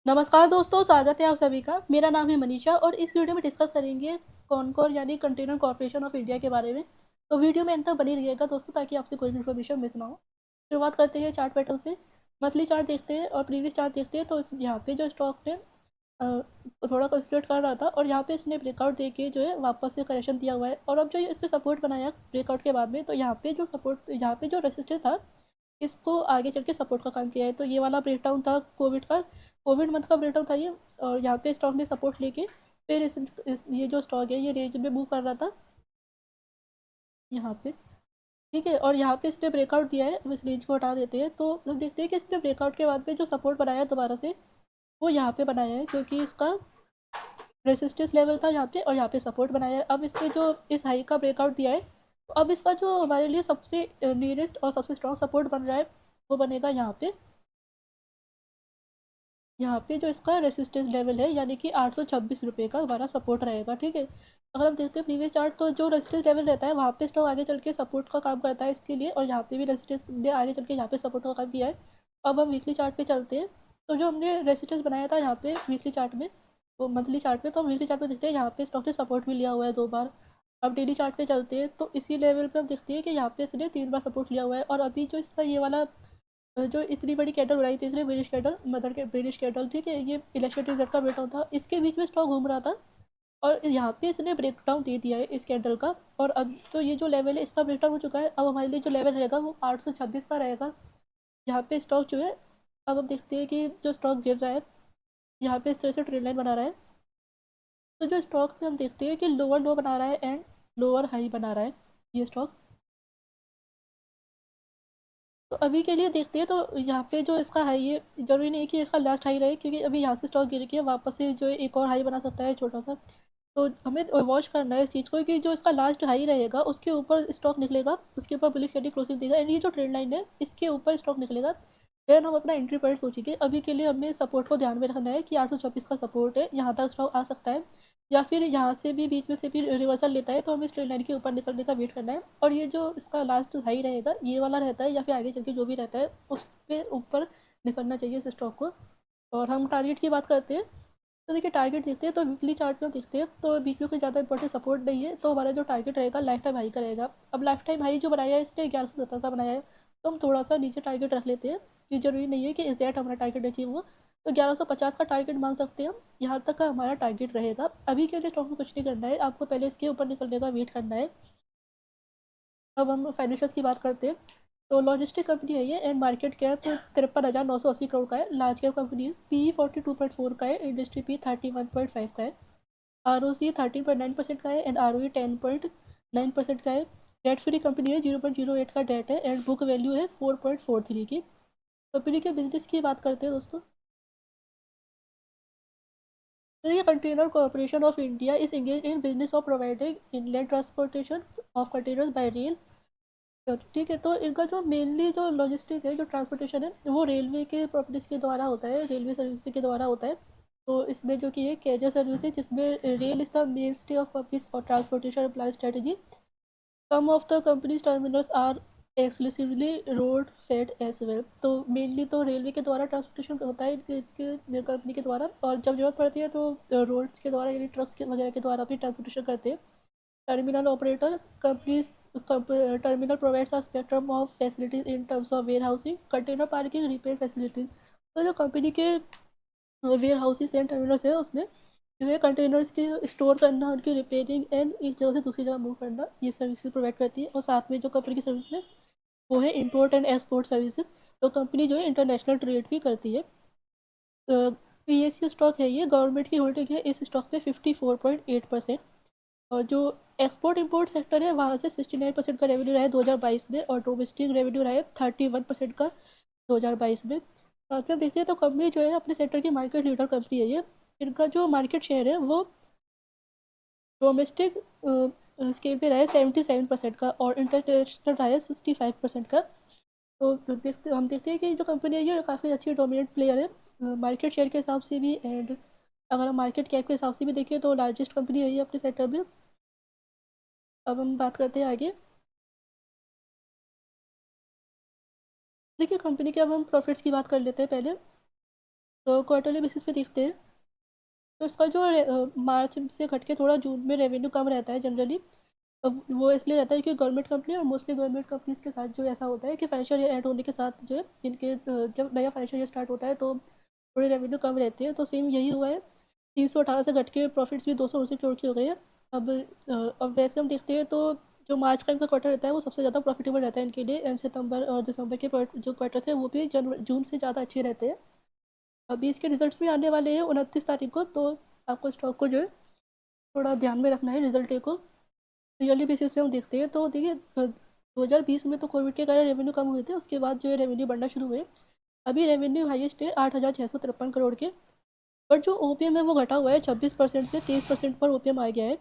नमस्कार दोस्तों, स्वागत है आप सभी का। मेरा नाम है मनीषा और इस वीडियो में डिस्कस करेंगे कॉनकोर यानी कंटेनर कॉर्पोरेशन ऑफ इंडिया के बारे में। तो वीडियो में अंत तक बनी रहिएगा दोस्तों, ताकि आपसे कोई भी इन्फॉर्मेशन मिस ना हो। शुरुआत करते हैं चार्ट पैटर्न से। मंथली चार्ट देखते हैं और प्रीवियस चार्ट देखते हैं। तो यहाँ पे जो स्टॉक ने थोड़ा कंसोलिडेट कर रहा था और यहाँ पे इसने ब्रेकआउट दे के जो है वापस से करेक्शन दिया हुआ है। और अब जो इसने सपोर्ट बनाया ब्रेकआउट के बाद में, तो यहाँ पे जो रेसिस्टेंस था, इसको आगे चल के सपोर्ट का काम किया है। तो ये वाला ब्रेकडाउन था कोविड मंथ का ब्रेकडाउन था ये। और यहाँ पे स्टॉक ने सपोर्ट लेके फिर ये जो स्टॉक है ये रेंज में मूव कर रहा था यहाँ पे। ठीक है, और यहाँ पे इसने ब्रेकआउट दिया है। अब इस रेंज को हटा देते हैं तो हम देखते हैं कि इसने ब्रेकआउट के बाद में जो सपोर्ट बनाया है दोबारा से, वो यहाँ पे बनाया है, क्योंकि इसका रेसिस्टेंस लेवल था यहाँ पे और यहाँ पे सपोर्ट बनाया है। अब इसने जो इस हाई का ब्रेकआउट दिया है, तो अब इसका जो हमारे लिए सबसे नियरेस्ट और सबसे स्ट्रॉन्ग सपोर्ट बन रहा है, वो बनेगा यहाँ पे जो इसका रेसिस्टेंस लेवल है, यानी कि 826 रुपये का हमारा सपोर्ट रहेगा। ठीक है, अगर हम देखते हैं प्रीवियस चार्ट, तो जो रेसिस्टेंस लेवल रहता है वहाँ पे स्टॉक आगे चल के सपोर्ट का काम करता है इसके लिए, और यहाँ पे भी रेसिस्टेंस ने आगे चल के यहाँ पे सपोर्ट का काम किया है। अब हम वीकली चार्ट पे चलते हैं। तो जो हमने रेसिस्टेंस बनाया था यहाँ पे वीकली चार्ट में, वो मंथली चार्ट पे, तो हम वीकली चार्ट पे देखते हैं यहाँ पे स्टॉक ने सपोर्ट भी लिया हुआ है 2 बार। अब डेली चार्ट पे चलते हैं तो इसी लेवल पे हम देखते हैं कि यहाँ पे इसने 3 बार सपोर्ट लिया हुआ है। और अभी जो इसका ये वाला जो इतनी बड़ी कैटल बनाई थी इसने, ब्रिटिश कैटल, मदर के ब्रिटिश कैटल, ठीक है, ये इलेक्शन रिजल्ट का बेटा था, इसके बीच में स्टॉक घूम रहा था। और यहाँ पे इसने ब्रेक डाउन दे दिया है इस कैंडल का। और अब तो ये जो लेवल है इसका ब्रेक डाउन हो चुका है। अब हमारे लिए जो लेवल रहेगा वो 826 का रहेगा। यहाँ पे स्टॉक जो है, अब हम देखते हैं कि जो स्टॉक गिर रहा है, यहाँ पे इस तरह से ट्रेड लाइन बना रहा है। तो जो स्टॉक में हम देखते हैं कि लोअर लो बना रहा है एंड लोअर हाई बना रहा है ये स्टॉक। तो अभी के लिए देखते हैं, तो यहाँ पे जो इसका हाई है, जरूरी नहीं कि इसका लास्ट हाई रहे, क्योंकि अभी यहाँ से स्टॉक गिर के वापस से जो है एक और हाई बना सकता है छोटा सा। तो हमें वॉच करना है इस चीज़ को कि जो इसका लास्ट हाई रहेगा उसके ऊपर स्टॉक निकलेगा, उसके ऊपर बुलिश कैंडल क्लोजिंग देगा, एंड ये जो ट्रेंड लाइन है इसके ऊपर स्टॉक निकलेगा, देन हम अपना एंट्री पॉइंट सोचेंगे। अभी के लिए हमें सपोर्ट को ध्यान में रखना है कि 826 का सपोर्ट है, यहाँ तक स्टॉक आ सकता है, या फिर यहाँ से भी बीच में से भी रिवर्सल लेता है, तो हमें स्ट्रेट लाइन के ऊपर निकलने का वेट करना है। और ये जो इसका लास्ट हाई रहेगा ये वाला रहता है, या फिर आगे चल के जो भी रहता है उस पे ऊपर निकलना चाहिए इस स्टॉक को। और हम टारगेट की बात करते हैं, तो देखिए टारगेट देखते हैं, तो वीकली चार्ट में देखते हैं, तो बीच में कोई ज़्यादा इंपॉर्टेंट सपोर्ट नहीं है। तो हमारा जो टारगेट रहेगा लाइफ टाइम हाई का रहेगा। अब लाइफ टाइम हाई जो बनाया है इसने 1170 का बनाया है, तो हम थोड़ा सा नीचे टारगेट रख लेते हैं, कि जरूरी नहीं है कि एग्जैक्ट हमारा टारगेट अचीव हो। तो 1150 का टारगेट मान सकते हैं हम, यहाँ तक का हमारा टारगेट रहेगा। अभी के लिए स्टॉक में कुछ नहीं करना है, आपको पहले इसके ऊपर निकलने का वेट करना है। अब हम फाइनेंशियल्स की बात करते हैं। तो लॉजिस्टिक कंपनी है ये, एंड मार्केट कैप 53,980 करोड़ का है। लार्ज कैप कंपनी है, पी 42.4 का है, इंडस्ट्री पी 31.5 का है, आर ओ सी 13.9% का है, एंड आर ओ ई 10.9% का है। डेट फ्री कंपनी है, 0.08 का डेट है, एंड बुक वैल्यू है 4.43 की। कंपनी के बिजनेस की बात करते हैं दोस्तों। तो ये container corporation of India is engage in business of providing inland transportation of containers bye rail. ठीक है, तो इनका जो मेनली जो लॉजिस्टिक है, जो ट्रांसपोर्टेशन है, वो रेलवे के प्रॉपर्टीज़ के द्वारा होता है, रेलवे सर्विस के द्वारा होता है। तो इसमें जो कि है कैरियर सर्विस है, जिसमें rail is the main stay of public और transportation plan strategy. Some of the companies terminals are exclusively road fed as well. तो मेनली तो रेलवे के द्वारा ट्रांसपोर्टेशन होता है कंपनी के द्वारा, और जब जरूरत पड़ती है तो रोड्स के द्वारा यानी ट्रक्स के वगैरह के द्वारा भी ट्रांसपोर्टेशन करते हैं। Terminal operator companies terminal provides a spectrum of facilities in terms of warehousing, container parking, repair facilities. तो जो कंपनी के वेयर हाउसेज एंड टर्मिनल्स है उसमें जो है कंटेनर्स के स्टोर करना, उनकी रिपेयरिंग एंड एक जगह से दूसरी जगह मूव करना, ये सर्विसेज प्रोवाइड करती है। और साथ में जो कंपनी की सर्विस है वो है इंपोर्ट एंड एक्सपोर्ट सर्विसेज। तो कंपनी जो है इंटरनेशनल ट्रेड भी करती है। पी एस यू स्टॉक है ये, गवर्नमेंट की होल्डिंग है इस स्टॉक पे 54.8%। और जो एक्सपोर्ट इंपोर्ट सेक्टर है वहाँ से 69% का रेवेन्यू रहा है 2022 में, और डोमेस्टिक रेवेन्यू रहा है 31% का 2022 में। साथ में देखते हैं तो कंपनी जो है अपने सेक्टर की मार्केट लीडर कंपनी है ये। इनका जो मार्केट शेयर है वो डोमेस्टिक स्केल पे रहा है 77% का, और इंटरनेशनल रहा है 65% का। तो हम देखते हैं कि जो कंपनी है ये काफ़ी अच्छी डोमिनेंट प्लेयर है मार्केट शेयर के हिसाब से भी, एंड अगर हम मार्केट कैप के हिसाब से भी देखें तो लार्जेस्ट कंपनी है ये अपने सेक्टर में। अब हम बात करते हैं आगे। देखिए कंपनी के अब हम प्रॉफिट्स की बात कर लेते हैं पहले। तो क्वार्टरली बेसिस पे देखते हैं तो इसका जो मार्च से घट के थोड़ा जून में रेवेन्यू कम रहता है जनरली। अब वो इसलिए रहता है कि गवर्नमेंट कंपनी और मोस्टली गवर्नमेंट कंपनीज के साथ जो ऐसा होता है कि फाइनेंशियल ईयर एंड होने के साथ जो है इनके जब नया फाइनेंशियल ईयर स्टार्ट होता है तो थोड़ी रेवेन्यू कम रहती है। तो सेम यही हुआ है, 318 से घट के प्रॉफिट्स भी 269 करोड़ की हो गई है। अब अब वैसे हम देखते हैं तो जो मार्च का इनका क्वार्टर रहता है वो सबसे ज़्यादा प्रॉफिटेबल रहता है इनके लिए, एंड सितंबर और दिसंबर के जो क्वार्टर है वो भी जून से ज़्यादा अच्छे रहते हैं। अभी इसके रिजल्ट्स भी आने वाले हैं 29 तारीख को, तो आपको स्टॉक को जो है थोड़ा ध्यान में रखना है रिजल्ट डे को। ईयरली बेसिस पे हम देखते हैं तो देखिए 2020 में तो कोविड के कारण रेवेन्यू कम हुए थे, उसके बाद जो है रेवेन्यू बढ़ना शुरू हुए। अभी रेवेन्यू हाईएस्ट है 8,653 करोड़ के, बट जो ओपीएम है वो घटा हुआ है 26% से 23% पर ओपीएम आ गया है।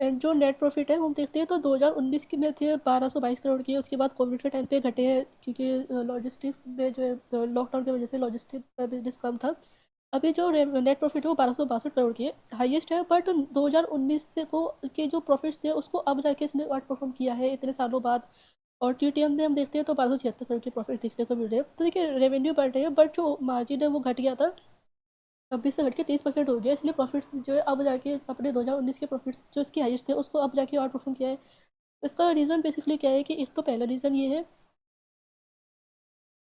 एंड जो नेट प्रॉफिट है हम देखते हैं तो 2019 के में थे 1222 करोड़ की, उसके बाद कोविड के टाइम पे घटे हैं क्योंकि लॉजिस्टिक्स में जो है लॉकडाउन की वजह से लॉजिस्टिक का बिजनेस कम था। अभी जो नेट प्रॉफिट है वो 1262 करोड़ की है, हाईएस्ट है। बट 2019 से को के जो प्रॉफिट्स थे उसको अब जाके इसने आउट परफॉर्म किया है इतने सालों बाद। और टीटीएम में हम देखते हैं तो 1276 करोड़ की प्रॉफिट देखने को मिल रहे हैं। तो देखिए रेवेन्यू बढ़ रही है बट जो मार्जिन है वो घट गया था, 26 से घट के 30% हो गया, इसलिए प्रॉफिट्स जो है अब जाके अपने 2019 के प्रॉफिट्स जो इसके हाईएस्ट थे उसको अब जाके आउट परफॉर्म किया है। इसका रीज़न बेसिकली क्या है कि एक तो पहला रीज़न ये है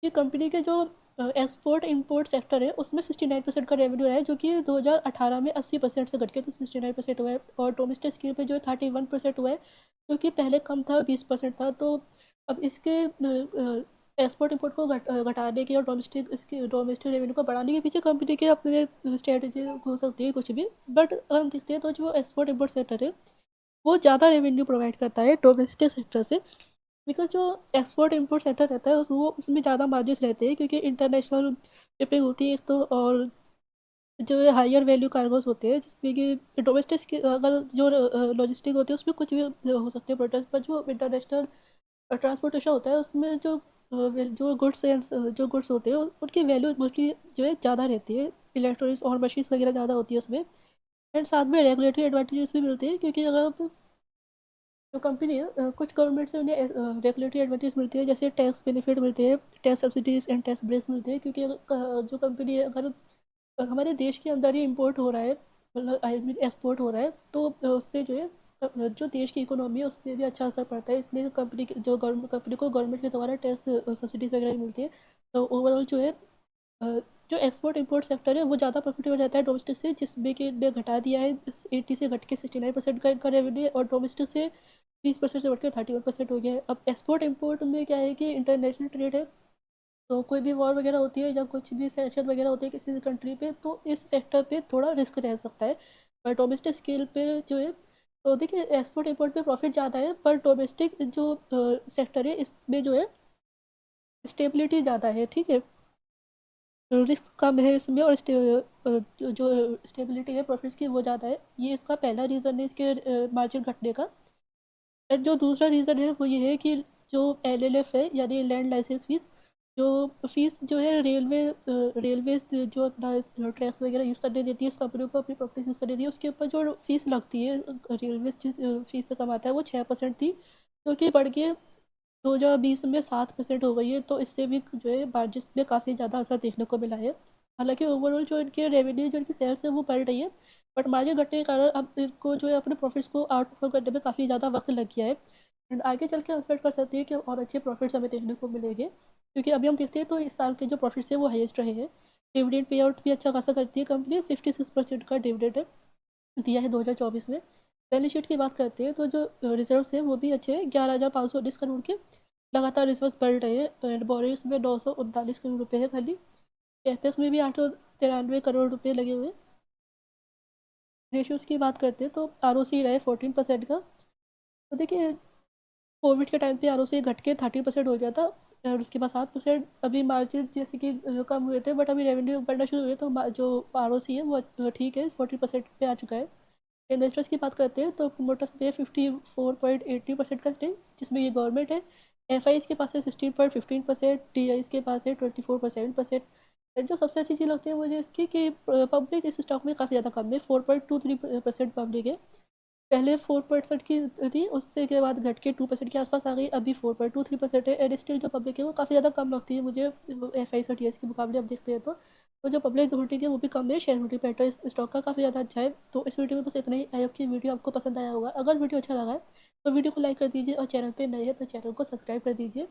कि कंपनी के जो एक्सपोर्ट इंपोर्ट सेक्टर है उसमें 69% का रेवेन्यू है, जो कि 2018 में 80% से घट के तो 69% हुआ है। और डोमेस्टिक स्केल पे जो है 31% हुआ है, जो कि पहले कम था 20% था। तो अब इसके एक्सपोर्ट इंपोर्ट को घटाने के और डोमेस्टिक रेवेन्यू को बढ़ाने के पीछे कंपनी के अपने स्ट्रेटजी हो सकती है कुछ भी। बट अगर हम देखते हैं तो जो एक्सपोर्ट इंपोर्ट सेक्टर है वो ज़्यादा रेवेन्यू प्रोवाइड करता है डोमेस्टिक सेक्टर से, बिकॉज जो एक्सपोर्ट इंपोर्ट सेक्टर रहता है वो उसमें ज़्यादा मार्जिन रहते हैं क्योंकि इंटरनेशनल शिपिंग होती है एक तो, और जो हायर वैल्यू कार्गोस होते हैं जिसमें कि डोमेस्टिक अगर जो लॉजिस्टिक होती है उसमें कुछ भी हो सकते हैं प्रोडक्ट्स, पर जो इंटरनेशनल ट्रांसपोर्टेशन होता है उसमें जो गुड्स एंड जो गुड्स होते हैं उनकी वैल्यू मोस्टली जो है ज़्यादा रहती है, इलेक्ट्रॉनिक्स और मशीन्स वगैरह ज़्यादा होती है उसमें। एंड साथ में रेगुलेटरी एडवांटेजेस भी मिलते हैं क्योंकि अगर आप जो कंपनी है कुछ गवर्नमेंट से उन्हें रेगुलेटरी एडवांटेज मिलती है, जैसे टैक्स बेनिफिट मिलते हैं, tax subsidies and tax breaks मिलते हैं। क्योंकि जो कंपनी है अगर हमारे देश के अंदर ही इम्पोर्ट हो रहा है, मतलब आई मीन एक्सपोर्ट हो रहा है, तो उससे जो है जो देश की इकोनॉमी है उस पर भी अच्छा असर पड़ता है, इसलिए कंपनी को गवर्नमेंट के द्वारा टैक्स सब्सिडीज वगैरह मिलती है। तो ओवरऑल जो है जो एक्सपोर्ट इंपोर्ट सेक्टर है वो ज़्यादा प्रॉफिटेबल रहता है डोमेस्टिक से, जिसमें कि ने घटा दिया है 80 से घट के 69% का इनका रेवेन्यू है, और डोमेस्टिक से 20% से बढ़ के 31% हो गया है। अब एक्सपोर्ट इंपोर्ट में क्या है कि इंटरनेशनल ट्रेड है, तो कोई भी वॉर वगैरह होती है या कुछ भी सैंक्शन वगैरह होती है किसी कंट्री पे, तो इस सेक्टर पे थोड़ा रिस्क रह सकता है। पर डोमेस्टिक स्केल पे जो है तो देखिए एक्सपोर्ट इंपोर्ट पे प्रॉफिट ज़्यादा है, पर डोमेस्टिक जो सेक्टर है इसमें जो है स्टेबिलिटी ज़्यादा है, ठीक है, रिस्क कम है इसमें, और जो स्टेबिलिटी है प्रॉफिट्स की वो ज़्यादा है। ये इसका पहला रीज़न है इसके मार्जिन घटने का। और जो दूसरा रीज़न है वो ये है कि जो एलएलएफ है यानी लैंड लाइसेंस फीस, जो फीस जो है रेलवे जो अपना ट्रैक्स वगैरह यूज़ करने देती है इस कंपनी को अपनी प्रॉपर्टी यूज़ करने देती है, उसके ऊपर जो फीस लगती है रेलवे जिस फीस से कमाता है वो 6% थी, जो कि बढ़ के 2020 में 7% हो गई है। तो इससे भी जो है मार्जिन में काफ़ी ज़्यादा असर देखने को मिला है। हालांकि ओवरऑल जो इनके रेवेन्यू जो इनकी सेल्स है वो बढ़ रही है, बट मार्जिन घटने के कारण अब इनको जो है अपने प्रॉफिट्स को आउट परफॉर्म करने में काफ़ी ज़्यादा वक्त लग गया है। एंड आगे चल के हम एक्सपेक्ट कर सकते हैं कि और अच्छे प्रॉफिट्स हमें देखने को मिलेंगे, क्योंकि अभी हम देखते हैं तो इस साल के जो प्रॉफिट्स है वो हाईएस्ट रहे हैं। डिविडेंड पे आउट भी अच्छा खासा करती है कंपनी, 56% का डिविडेंड दिया है 2024 में। बैलेंस शीट की बात करते हैं तो जो रिजर्व्स हैं वो भी अच्छे हैं, 11,519 करोड़ के लगातार रिजर्व्स बढ़ रहे हैं। एंड बोरिंग्स में 939 करोड़ रुपये है खाली। कैपेक्स में भी 893 करोड़ रुपये लगे हुए। रेशियोज़ की बात करते हैं तो आरओसी रहे 14% का। तो देखिए कोविड के टाइम पे आरओसी घट के 30% हो गया था, और उसके बाद 7%। अभी मार्जिन जैसे कि कम हुए थे, बट अभी रेवेन्यू बढ़ना शुरू हुए तो जो आरओसी है वो ठीक है, 40% पे आ चुका है। इन्वेस्टर्स की बात करते हैं तो प्रोमोटर्स पे 54.80% का स्टेक, जिसमें ये गवर्नमेंट है। एफ आई के पास है 16.15%, टी आई के पास है 24%। जो सबसे अच्छी चीज़ लगती है मुझे इसकी कि पब्लिक इस स्टॉक में काफ़ी ज़्यादा कम है, 4.23% पब्लिक है। पहले 4% की थी, उससे के बाद घट के 2% के आसपास आ गई, अभी 4.23% है। एंड स्टिल जो पब्लिक है वो काफ़ी ज़्यादा कम लगती है मुझे एफ आई और टी एस के मुकाबले अब देखते हैं तो। तो जो पब्लिक होल्डिंग है वो भी कम है, शेयर होल्डिंग पैटर्न इस स्टॉक का काफ़ी ज़्यादा अच्छा है। तो इस वीडियो में बस इतना ही। आई होप कि वीडियो आपको पसंद आया होगा। अगर वीडियो अच्छा लगा है तो वीडियो को लाइक कर दीजिए और चैनल पे नए हैं तो चैनल को सब्सक्राइब कर दीजिए।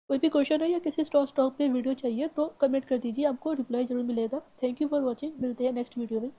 कोई भी क्वेश्चन है या किसी स्टॉक पे वीडियो चाहिए तो कमेंट कर दीजिए, आपको रिप्लाई ज़रूर मिलेगा। थैंक यू फॉर वॉचिंग, मिलते हैं नेक्स्ट वीडियो में।